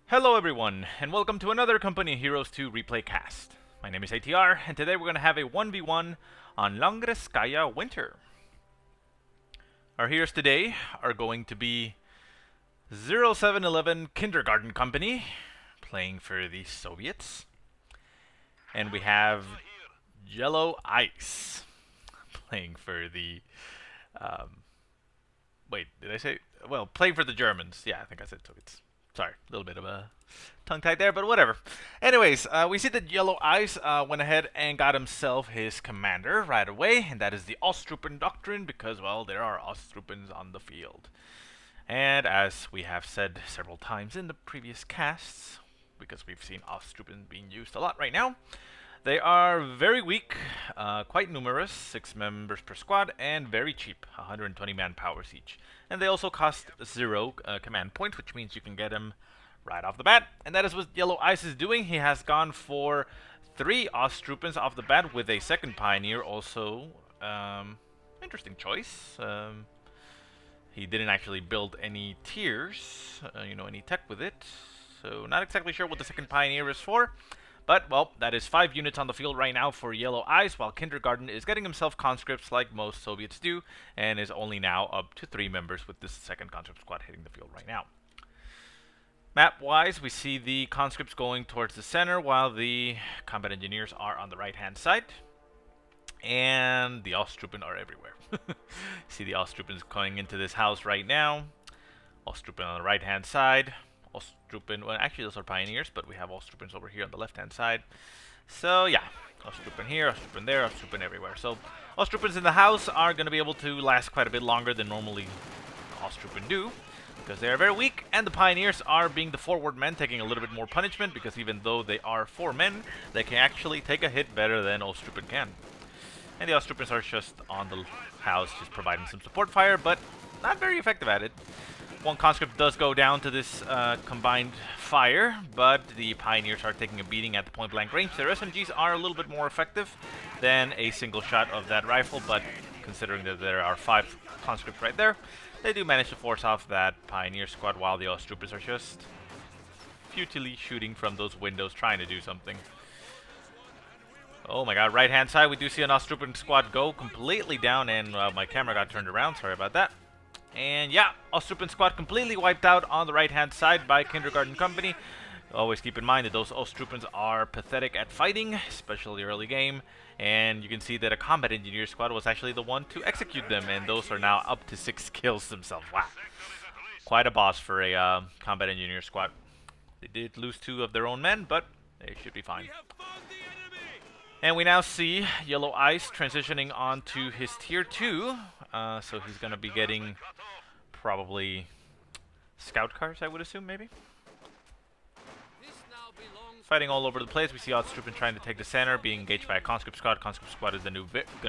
Hello everyone, and welcome to another Company Heroes 2 replay cast. My name is ATR, and today we're going to have a 1v1 on Langreskaya Winter. Our heroes today are going to be 0711 Kindergarten Company, playing for the Soviets. And we have Yellow Ice, playing for the... wait, did I say... Well, playing for the Germans. Yeah, I think I said Soviets. Sorry, a little bit of a tongue-tied there, but whatever. Anyways, we see that Yellow Ice went ahead and got himself his commander right away, and that is the Ostrupen Doctrine, because, well, there are Ostrupens on the field. And as we have said several times in the previous casts, because we've seen Ostrupen being used a lot right now, they are very weak, quite numerous, 6 members per squad, and very cheap, 120 manpowers each. And they also cost 0 command points, which means you can get them right off the bat. And that is what Yellow Ice is doing. He has gone for 3 Ostrupens off the bat with a second Pioneer also. Interesting choice. He didn't actually build any tiers, any tech with it. So not exactly sure what the second Pioneer is for. But, well, that is 5 units on the field right now for Yellow Ice, while Kindergarten is getting himself conscripts like most Soviets do, and is only now up to 3 members with this second conscript squad hitting the field right now. Map-wise, we see the conscripts going towards the center, while the combat engineers are on the right-hand side. And the Ostrupen are everywhere. See the Ostrupens going into this house right now. Ostrupen on the right-hand side. Ostrupen, well, actually those are Pioneers, but we have Ostrupens over here on the left-hand side. So, yeah, Ostrupen here, Ostrupen there, Ostrupen everywhere. So, Ostrupens in the house are going to be able to last quite a bit longer than normally Ostrupen do, because they are very weak, and the Pioneers are being the forward men, taking a little bit more punishment, because even though they are 4 men, they can actually take a hit better than Ostrupen can. And the Ostrupens are just on the house, just providing some support fire, but not very effective at it. One conscript does go down to this combined fire, but the Pioneers are taking a beating at the point-blank range. Their SMGs are a little bit more effective than a single shot of that rifle, but considering that there are 5 conscripts right there, they do manage to force off that Pioneer squad, while the Ostrupens are just futilely shooting from those windows, trying to do something. Oh my god, right-hand side, we do see an Ostrupen squad go completely down, and my camera got turned around, sorry about that. And yeah, Ostrupen squad completely wiped out on the right-hand side by Kindergarten Company. Always keep in mind that those Ostrupens are pathetic at fighting, especially early game. And you can see that a combat engineer squad was actually the one to execute them, and those are now up to 6 kills themselves. Wow. Quite a boss for a combat engineer squad. They did lose 2 of their own men, but they should be fine. And we now see Yellow Ice transitioning on to his tier 2. So he's going to be getting probably scout cars, I would assume, maybe. Fighting all over the place. We see Ostrupen trying to take the center, being engaged by a conscript squad. Conscript squad is going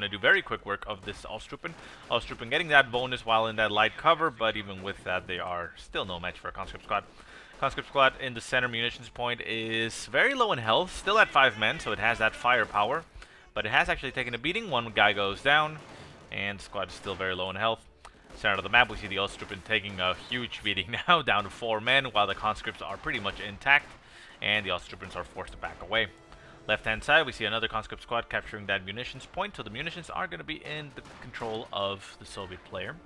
to do very quick work of this Ostrupen. Ostrupen getting that bonus while in that light cover, but even with that, they are still no match for a conscript squad. Conscript squad in the center munitions point is very low in health, still at 5 men, so it has that firepower. But it has actually taken a beating. One guy goes down, and the squad is still very low in health. Center of the map, we see the Ostrupen taking a huge beating now, down to 4 men, while the conscripts are pretty much intact, and the Ostrupens are forced to back away. Left-hand side, we see another conscript squad capturing that munitions point, so the munitions are going to be in the control of the Soviet player,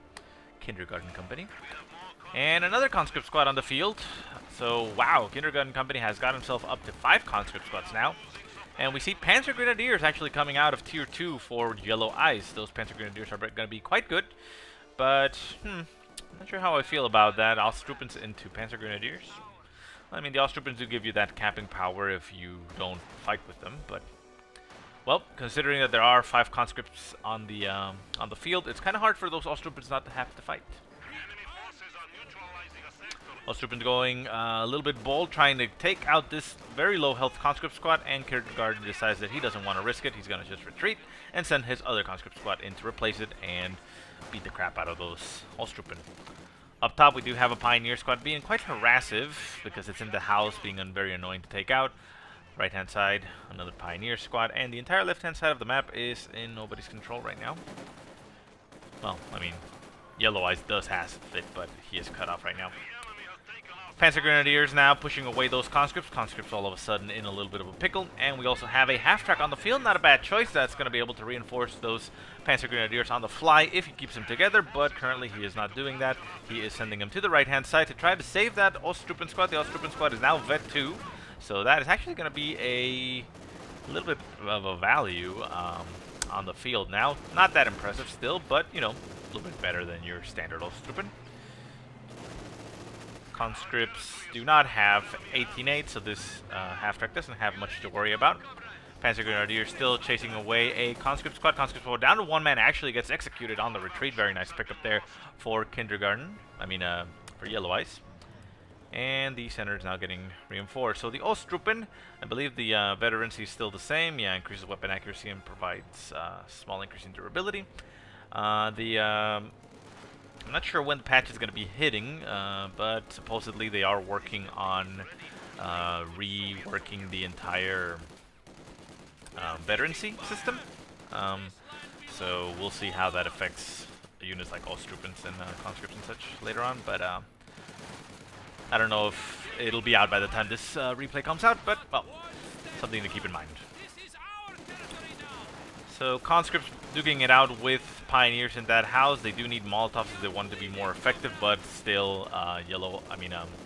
Kindergarten Company. And another conscript squad on the field. So, wow, Kindergarten Company has got himself up to 5 conscript squads now. And we see Panzer Grenadiers actually coming out of tier 2 for Yellow Ice. Those Panzer Grenadiers are going to be quite good. But, not sure how I feel about that. Ostrupens into Panzer Grenadiers. I mean, the Ostrupens do give you that capping power if you don't fight with them, but... Well, considering that there are 5 conscripts on the field, it's kind of hard for those Ostrupens not to have to fight. Ostrupen going a little bit bold, trying to take out this very low health conscript squad, and Kindergarten decides that he doesn't want to risk it. He's going to just retreat and send his other conscript squad in to replace it and beat the crap out of those Ostrupen. Up top, we do have a Pioneer squad being quite harassive because it's in the house, being very annoying to take out. Right-hand side, another Pioneer squad, and the entire left-hand side of the map is in nobody's control right now. Well, I mean, Yellow Ice does have it, but he is cut off right now. Panzer Grenadiers now pushing away those conscripts. Conscripts all of a sudden in a little bit of a pickle. And we also have a half-track on the field. Not a bad choice. That's going to be able to reinforce those Panzer Grenadiers on the fly if he keeps them together. But currently he is not doing that. He is sending them to the right-hand side to try to save that Osttroopen squad. The Osttroopen squad is now Vet 2. So that is actually going to be a little bit of a value on the field now. Not that impressive still, but, you know, a little bit better than your standard Osttroopen. Conscripts do not have 18-8, so this half-track doesn't have much to worry about. Panzer Grenadier still chasing away a conscript squad. Conscript squad down to one man, actually gets executed on the retreat. Very nice pickup there for kindergarten. For Yellow Ice. And the center is now getting reinforced. So the Osttroopen, I believe the veterancy is still the same. Yeah, increases weapon accuracy and provides small increase in durability. I'm not sure when the patch is going to be hitting, but supposedly they are working on reworking the entire veterancy system. So we'll see how that affects units like Osttroopens and conscripts and such later on. But I don't know if it'll be out by the time this replay comes out, but, well, something to keep in mind. So conscripts duking it out with pioneers in that house. They do need Molotovs if they want to be more effective, but still,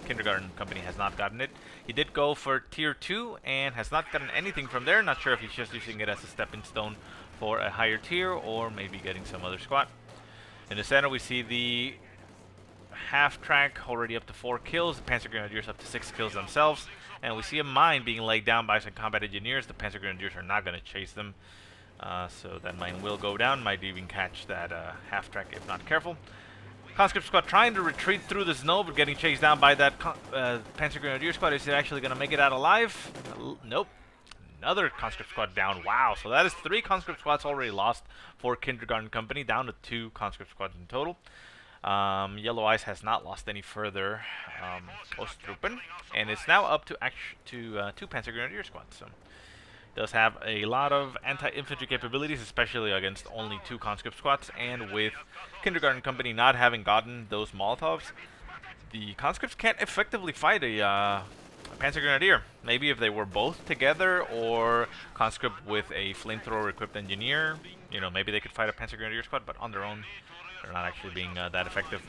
Kindergarten Company has not gotten it. He did go for tier 2 and has not gotten anything from there. Not sure if he's just using it as a stepping stone for a higher tier or maybe getting some other squad. In the center, we see the half-track already up to 4 kills. The Panzer Grenadiers up to 6 kills themselves. And we see a mine being laid down by some combat engineers. The Panzer Grenadiers are not going to chase them. So that mine will go down. Might even catch that half-track if not careful. Conscript squad trying to retreat through the snow, but getting chased down by that Panzer Grenadier squad. Is it actually going to make it out alive? Nope. Another conscript squad down. Wow. So that is 3 conscript squads already lost for Kindergarten Company, down to 2 conscript squads in total. Yellow Ice has not lost any further Osttroopen, and it's now up to 2 Panzer Grenadier squads. So does have a lot of anti-infantry capabilities, especially against only 2 conscript squads, and with Kindergarten Company not having gotten those Molotovs, the conscripts can't effectively fight a Panzer Grenadier. Maybe if they were both together, or conscript with a flamethrower equipped engineer, you know, maybe they could fight a Panzer Grenadier squad, but on their own, they're not actually being that effective.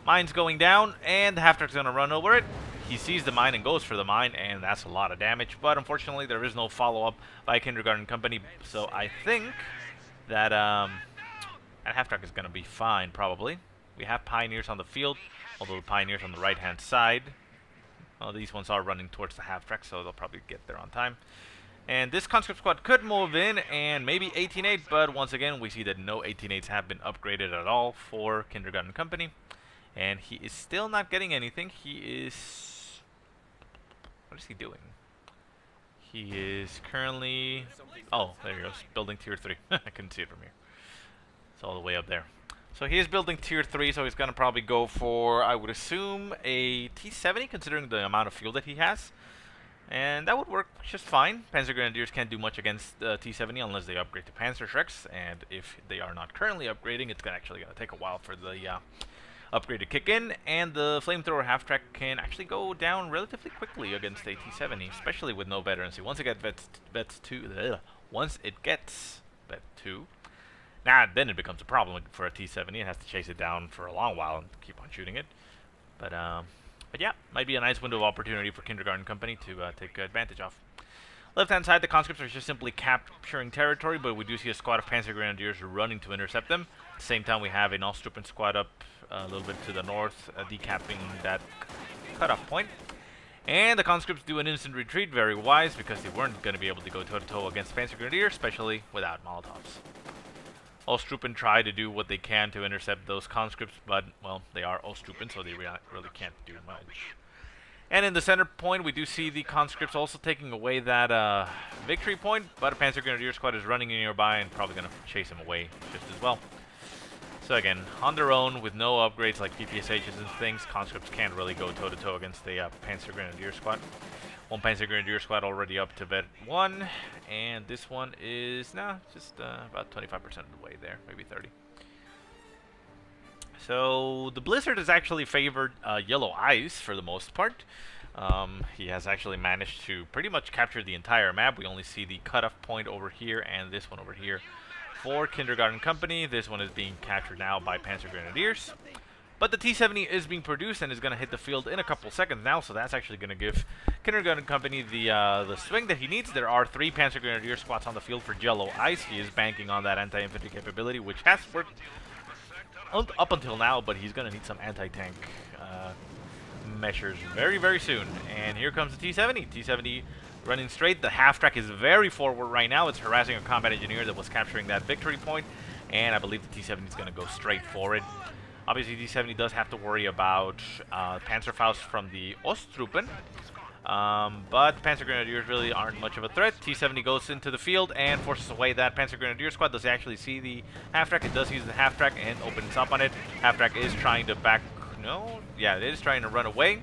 Mine's going down, and the half-track's going to run over it. He sees the mine and goes for the mine, and that's a lot of damage. But unfortunately, there is no follow-up by Kindergarten Company. So I think that that half-track is going to be fine, probably. We have Pioneers on the field, although the Pioneers on the right-hand side. Well, these ones are running towards the half-track, so they'll probably get there on time. And this conscript squad could move in and maybe 18-8, but once again, we see that no 18-8s have been upgraded at all for Kindergarten Company. And he is still not getting anything. He is... What is he doing? He is currently... Oh, there he goes. Building tier 3. I couldn't see it from here. It's all the way up there. So he is building tier 3, so he's going to probably go for, I would assume, a T-70, considering the amount of fuel that he has. And that would work just fine. Panzer Grenadiers can't do much against T-70 unless they upgrade to Panzer Shreks. And if they are not currently upgrading, it's actually going to take a while for the... upgrade to kick in, and the flamethrower half-track can actually go down relatively quickly against a T-70, especially with no veterancy. Once it gets Vet 2, then it becomes a problem for a T-70. It has to chase it down for a long while and keep on shooting it. But yeah, might be a nice window of opportunity for Kindergarten Company to take advantage of. Left-hand side, the conscripts are just simply capturing territory, but we do see a squad of Panzer Grenadiers running to intercept them. At the same time, we have an Osttroopen squad up a little bit to the north, decapping that cutoff point. And the conscripts do an instant retreat, very wise, because they weren't going to be able to go toe-to-toe against Panzer Grenadier, especially without Molotovs. Osttroopen try to do what they can to intercept those conscripts, but, well, they are Osttroopen, so they really can't do much. And in the center point, we do see the conscripts also taking away that victory point, but a Panzer Grenadier squad is running in nearby and probably going to chase him away just as well. So again, on their own, with no upgrades like PPSHs and things, conscripts can't really go toe-to-toe against the Panzer Grenadier squad. One Panzer Grenadier squad already up to Vet 1, and this one is, just about 25% of the way there, maybe 30. So the Blizzard has actually favored Yellow Ice for the most part. He has actually managed to pretty much capture the entire map. We only see the cutoff point over here and this one over here for Kindergarten Company. This one is being captured now by Panzer Grenadiers. But the T-70 is being produced and is going to hit the field in a couple seconds now, so that's actually going to give Kindergarten Company the swing that he needs. There are 3 Panzer Grenadier squads on the field for Yellow Ice. He is banking on that anti-infantry capability, which has worked up until now, but he's going to need some anti-tank measures very, very soon. And here comes the T-70. T-70 running straight. The half-track is very forward right now. It's harassing a combat engineer that was capturing that victory point, and I believe the T-70 is going to go straight for it. Obviously, T-70 does have to worry about Panzerfaust from the Osttruppen, but Panzer Grenadiers really aren't much of a threat. T-70 goes into the field and forces away that Panzer Grenadier squad. Does he actually see the half-track? It does use the half-track and opens up on it. Half-track is trying to back... No? Yeah, it is trying to run away,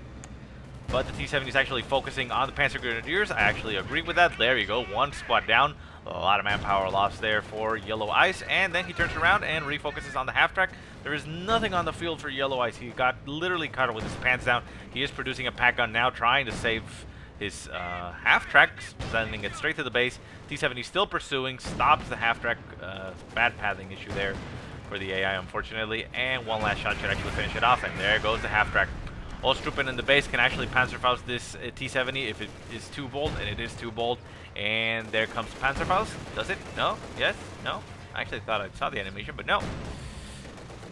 but the T-70 is actually focusing on the Panzer Grenadiers. I actually agree with that. There you go, 1 squad down. A lot of manpower lost there for Yellow Ice, and then he turns around and refocuses on the half-track. There is nothing on the field for Yellow Ice. He got literally caught with his pants down. He is producing a pack gun now, trying to save his half-track, sending it straight to the base. T-70 still pursuing, stops the half-track. Bad pathing issue there for the AI, unfortunately, and one last shot should actually finish it off, and there goes the half-track. Osttruppen in the base can actually Panzerfaust this T-70 if it is too bold, and it is too bold. And there comes Panzerfaust. Does it? No? Yes? No? I actually thought I saw the animation, but no.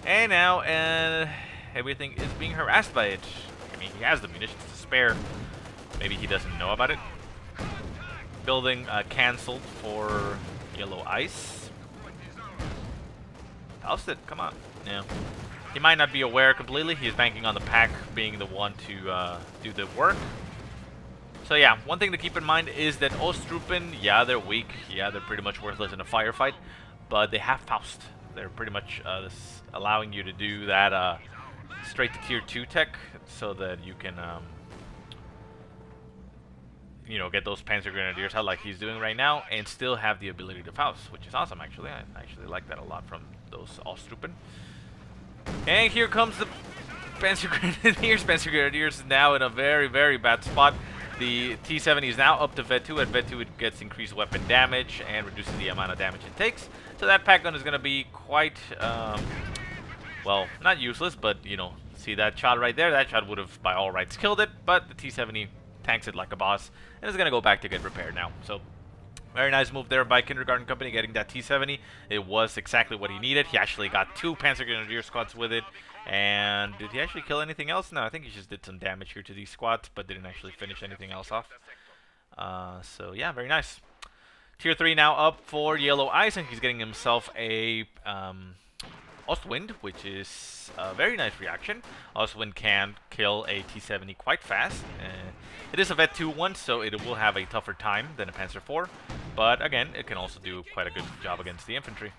And now everything is being harassed by it. I mean, he has the munitions to spare. Maybe he doesn't know about it. Building cancelled for Yellow Ice. Ousted, come on. Yeah. He might not be aware completely. He is banking on the pack being the one to do the work. So yeah, one thing to keep in mind is that Osttruppen, yeah, they're weak. Yeah, they're pretty much worthless in a firefight. But they have Faust. They're pretty much allowing you to do that straight to tier 2 tech so that you can, you know, get those Panzer Grenadiers out like he's doing right now and still have the ability to Faust, which is awesome, actually. I actually like that a lot from those Osttruppen. And here comes the Panzer Grenadiers. Panzer Grenadiers is now in a very, very bad spot. The T-70 is now up to VET2. At VET2 it gets increased weapon damage and reduces the amount of damage it takes. So that pack gun is going to be quite, well, not useless, but, you know, see that shot right there? That shot would have, by all rights, killed it, but the T-70 tanks it like a boss and is going to go back to get repaired now. So very nice move there by Kindergarten Company getting that T-70. It was exactly what he needed. He actually got 2 Panzer Grenadier squads with it. And did he actually kill anything else? No, I think he just did some damage here to these squads, but didn't actually finish anything else off. So yeah, very nice. Tier 3 now up for Yellow Ice, and he's getting himself a Ostwind, which is a very nice reaction. Ostwind can kill a T-70 quite fast. It is a VET2 one, so it will have a tougher time than a Panzer IV. But again, it can also do quite a good job against the infantry.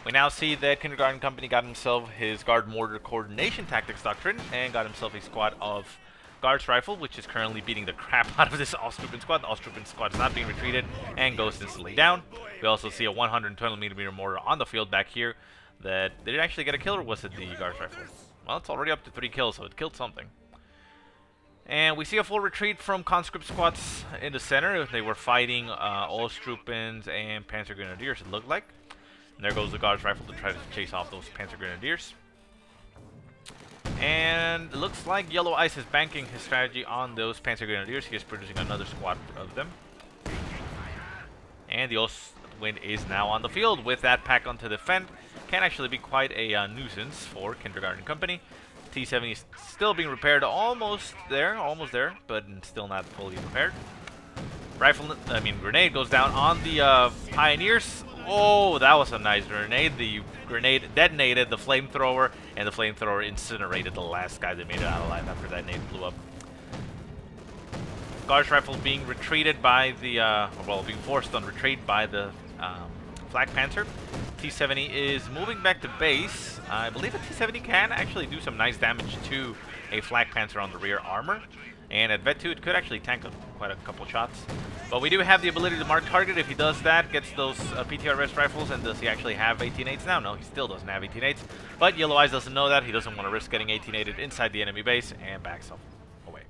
We now see that Kindergarten Company got himself his Guard Mortar Coordination Tactics Doctrine and got himself a squad of Guards Rifle, which is currently beating the crap out of this Osttruppen squad. The Osttruppen squad is not being retreated and goes instantly down. We also see a 120mm mortar on the field back here. Did it actually get a kill, or was it the Guards Rifle? Well, it's already up to 3 kills, so it killed something. And we see a full retreat from conscript squads in the center. They were fighting Osttruppens and Panzer Grenadiers, it looked like. And there goes the Guards Rifle to try to chase off those Panzer Grenadiers. And it looks like Yellow Ice is banking his strategy on those Panzer Grenadiers. He is producing another squad of them. And the Ostwind is now on the field with that pack on to defend. Can actually be quite a nuisance for Kindergarten Company. T-70 is still being repaired, almost there, but still not fully repaired. Grenade goes down on the Pioneers. Oh, that was a nice grenade. The grenade detonated the flamethrower, and the flamethrower incinerated the last guy that made it out alive after that nade blew up. Guards Rifle being retreated by the, being forced on retreat by the Flak Panzer. T-70 is moving back to base. I believe a T-70 can actually do some nice damage to a Flak Panzer on the rear armor. And at VET2, it could actually tank quite a couple shots. But we do have the ability to mark target. If he does that, gets those PTRS rifles, and does he actually have 18-8s now? No, he still doesn't have 18-8s. But Yellow Eyes doesn't know that. He doesn't want to risk getting 18-8'd inside the enemy base, and backs off away.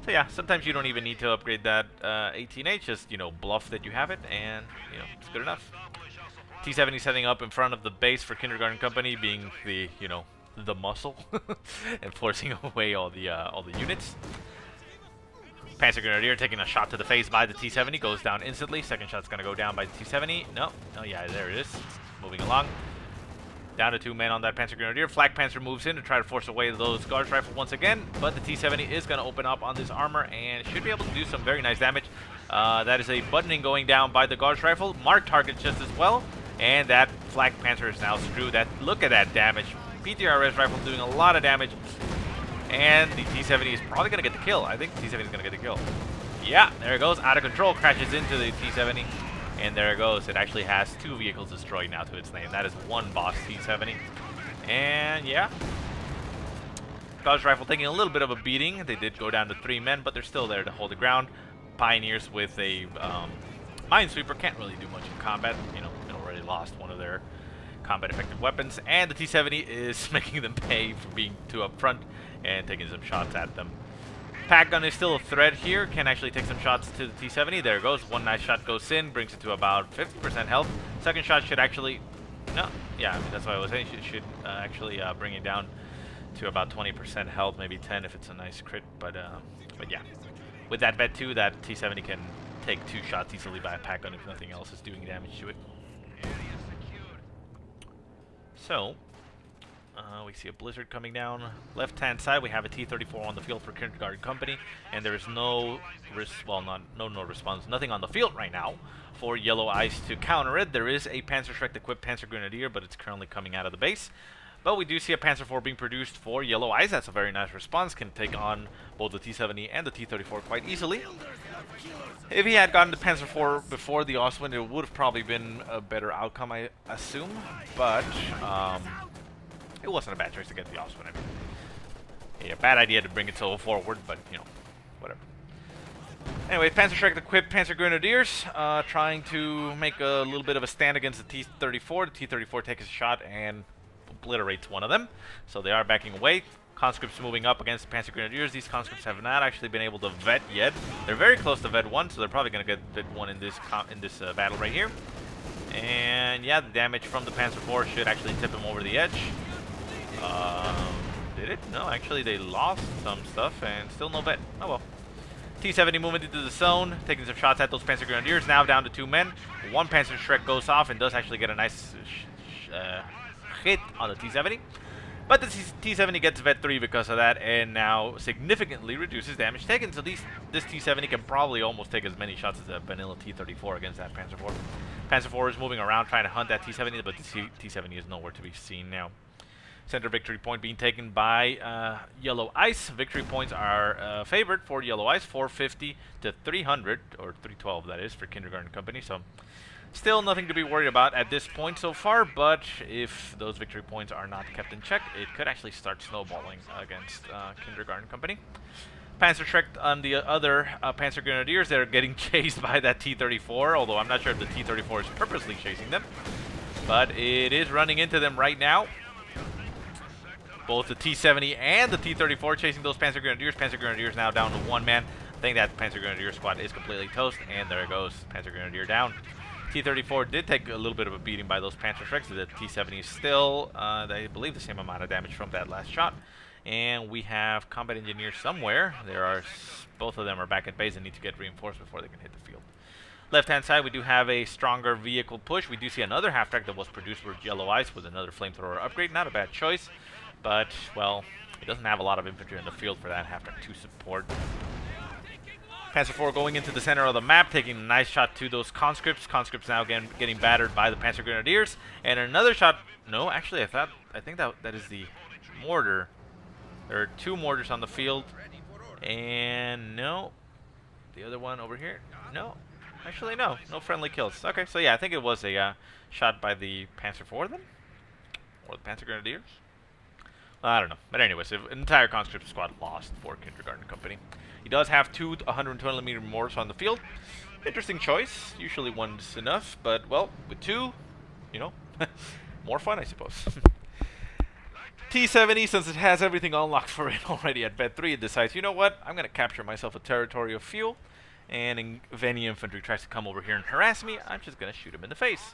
So yeah, sometimes you don't even need to upgrade that 18-8. Just, you know, bluff that you have it, and, you know, it's good enough. T-70 setting up in front of the base for Kindergarten Company, being the, you know, the muscle, and forcing away all the units. Panzer Grenadier taking a shot to the face by the T-70, goes down instantly. Second shot's going to go down by the T-70. No, oh yeah, there it is. Moving along. Down to 2 men on that Panzer Grenadier. Flak Panzer moves in to try to force away those Guards Rifle once again, but the T-70 is going to open up on this armor and should be able to do some very nice damage. That is a buttoning going down by the Guards Rifle. Mark target just as well, and that Flak Panzer is now screwed. Look at that damage. PTRS Rifle doing a lot of damage. And the T-70 is probably going to get the kill. I think the T-70 is going to get the kill. Yeah, there it goes. Out of control. Crashes into the T-70. And there it goes. It actually has 2 vehicles destroyed now to its name. That is one boss T-70. And yeah. Gauss Rifle taking a little bit of a beating. They did go down to 3 men, but they're still there to hold the ground. Pioneers with a Minesweeper can't really do much in combat. You know, they already lost one of their combat effective weapons. And the T-70 is making them pay for being too up front and taking some shots at them. Pack gun is still a threat here. Can actually take some shots to the T-70. There it goes. One nice shot goes in, brings it to about 50% health. Second shot should actually... No, yeah, I mean, that's what I was saying. Should actually bring it down to about 20% health, maybe 10 if it's a nice crit. But yeah, with that vet too, that T-70 can take 2 shots easily by a pack gun if nothing else is doing damage to it. So... we see a blizzard coming down. Left-hand side, we have a T-34 on the field for Kindergarten Company, and there is no response, nothing on the field right now for Yellow Ice to counter it. There is a Panzerschreck-equipped Panzer Grenadier, but it's currently coming out of the base. But we do see a Panzer IV being produced for Yellow Eyes. That's a very nice response. Can take on both the T-70 and the T-34 quite easily. If he had gotten the Panzer IV before the Ostwind, it would have probably been a better outcome, I assume. But it wasn't a bad choice to get the Ostwind. I mean, yeah, bad idea to bring it so forward, but, you know, whatever. Anyway, Panzerschreck equipped Panzer Grenadiers, trying to make a little bit of a stand against the T-34. The T-34 takes a shot and obliterates one of them, so they are backing away. Conscripts moving up against the Panzer Grenadiers. These conscripts have not actually been able to vet yet. They're very close to vet 1, so they're probably going to get vet 1 in this battle right here. And yeah, the damage from the Panzer IV should actually tip him over the edge. Did it? No, actually they lost some stuff and still no vet. Oh well. T-70 movement into the zone, taking some shots at those Panzer Grenadiers. Now down to 2 men. One Panzerschreck goes off and does actually get a nice hit on the T-70. But the T-70 gets vet 3 because of that, and now significantly reduces damage taken. So this T-70 can probably almost take as many shots as a vanilla T-34 against that Panzer IV. Panzer IV is moving around trying to hunt that T-70, but the T-70 is nowhere to be seen now. Center victory point being taken by Yellow Ice. Victory points are favored for Yellow Ice, 450 to 300, or 312 that is, for Kindergarten Company. So still nothing to be worried about at this point so far, but if those victory points are not kept in check, it could actually start snowballing against Kindergarten Company. Panzerschreck on the other Panzer Grenadiers, they're getting chased by that T-34, although I'm not sure if the T-34 is purposely chasing them, but it is running into them right now. Both the T-70 and the T-34 chasing those Panzer Grenadiers. Panzer Grenadiers now down to 1 man. I think that Panzer Grenadier squad is completely toast, and there it goes. Panzer Grenadier down. T-34 did take a little bit of a beating by those Panzerschrecks. The T-70 is still, I believe, the same amount of damage from that last shot. And we have combat engineers somewhere. Both of them are back at base and need to get reinforced before they can hit the field. Left-hand side, we do have a stronger vehicle push. We do see another half-track that was produced for Yellow Ice with another flamethrower upgrade. Not a bad choice. But, well, he doesn't have a lot of infantry in the field for that half-track to support. Panzer IV going into the center of the map, taking a nice shot to those conscripts. Conscripts now getting battered by the Panzer Grenadiers. And another shot... No, actually, I think that is the mortar. There are 2 mortars on the field. And no. The other one over here? No. Actually, no. No friendly kills. Okay, so yeah, I think it was a shot by the Panzer IV then? Or the Panzer Grenadiers? I don't know. But anyways, an entire conscript squad lost for Kindergarten Company. He does have two 120mm mortars on the field. Interesting choice. Usually one's enough, but, well, with two, you know, more fun, I suppose. T-70, since it has everything unlocked for it already at bed 3, it decides, you know what, I'm going to capture myself a territory of fuel, and if any infantry tries to come over here and harass me, I'm just going to shoot him in the face.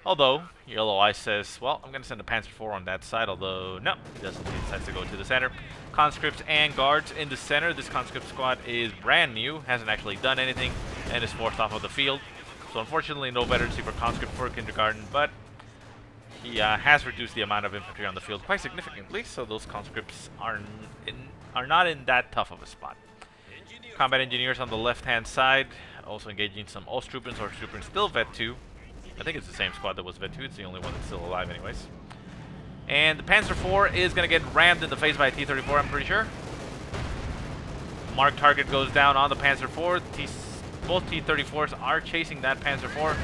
Although, Yellow Eye says, well, I'm going to send a Panzer IV on that side, although, no, he doesn't. He decides to go to the center. Conscripts and guards in the center. This conscript squad is brand new, hasn't actually done anything, and is forced off of the field. So unfortunately, no veterancy for conscript for kindergarten, but he has reduced the amount of infantry on the field quite significantly, so those conscripts are not in that tough of a spot. Combat engineers on the left-hand side, also engaging some Osttrupens, or Osttrupens still Vet 2. I think it's the same squad that was Vet 2, it's the only one that's still alive anyways. And the Panzer IV is going to get rammed in the face by a T-34, I'm pretty sure. Marked target goes down on the Panzer IV. Both T-34s are chasing that Panzer IV.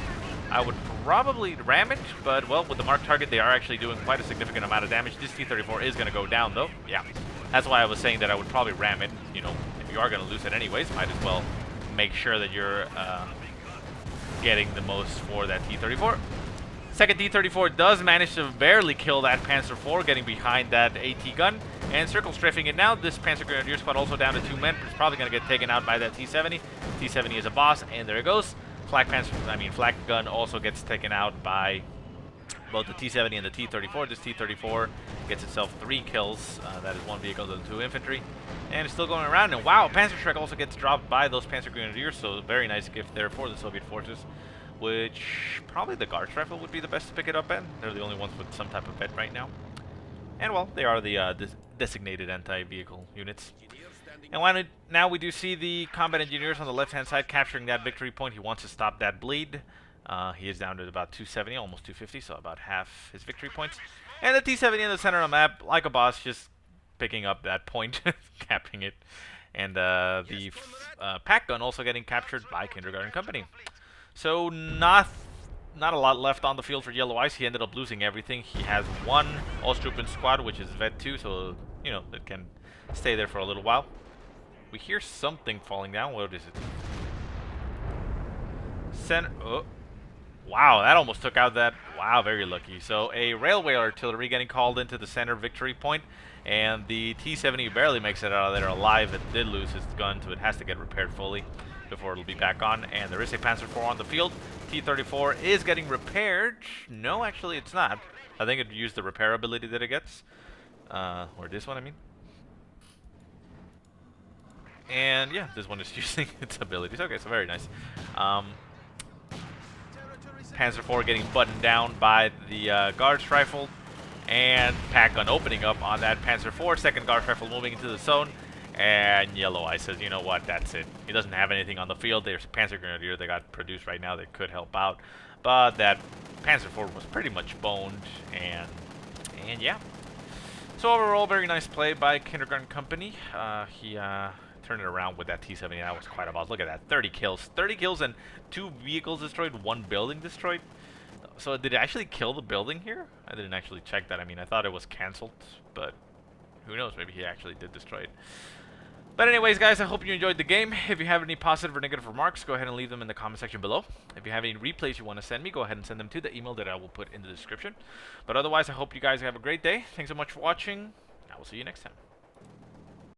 I would probably ram it, but, well, with the marked target, they are actually doing quite a significant amount of damage. This T-34 is going to go down, though. Yeah, that's why I was saying that I would probably ram it. You know, if you are going to lose it anyways, might as well make sure that you're getting the most for that T-34. Second T-34 does manage to barely kill that Panzer IV, getting behind that AT gun and circle strafing it now. This Panzer Grenadier squad also down to 2 men. It's probably going to get taken out by that T-70. T-70 is a boss, and there it goes. Flak gun also gets taken out by both the T-70 and the T-34. This T-34 gets itself 3 kills. That is 1 vehicle and 2 infantry. And it's still going around. And wow, Panzerschreck also gets dropped by those Panzer Grenadiers. So very nice gift there for the Soviet forces. Which probably the Guards rifle would be the best to pick it up at. They're the only ones with some type of vet right now. And well, they are the designated anti-vehicle units. And now we do see the combat engineers on the left-hand side capturing that victory point. He wants to stop that bleed. He is down to about 270, almost 250, so about half his victory points. And the T-70 in the center of the map, like a boss, just picking up that point, capping it. And the pack gun also getting captured by Kindergarten Company. So not a lot left on the field for Yellow Eyes. He ended up losing everything. He has 1 Osttrupens squad, which is Vet 2, so, you know, it can stay there for a little while. We hear something falling down. What is it? Oh. Wow, that almost took out that. Wow, very lucky. So a railway artillery getting called into the center victory point, and the T-70 barely makes it out of there alive. It did lose his gun, so it has to get repaired fully before it'll be back on. And there is a Panzer IV on the field. T-34 is getting repaired. No, actually it's not. I think it used the repair ability that it gets. Or this one, I mean. And yeah, this one is using its abilities. Okay, so very nice. Panzer IV getting buttoned down by the Guards rifle. And pack gun opening up on that Panzer IV. Second Guards rifle moving into the zone. And Yellow Eye says, you know what, that's it. He doesn't have anything on the field. There's a Panzer Grenadier that got produced right now that could help out. But that Panzer IV was pretty much boned. And yeah. So overall, very nice play by Kindergarten Company. He turned it around with that T-70. That was quite a boss. Look at that, 30 kills. 30 kills and 2 vehicles destroyed, 1 building destroyed. So did it actually kill the building here? I didn't actually check that. I mean, I thought it was cancelled, but who knows? Maybe he actually did destroy it. But anyways, guys, I hope you enjoyed the game. If you have any positive or negative remarks, go ahead and leave them in the comment section below. If you have any replays you want to send me, go ahead and send them to the email that I will put in the description. But otherwise, I hope you guys have a great day. Thanks so much for watching. I will see you next time.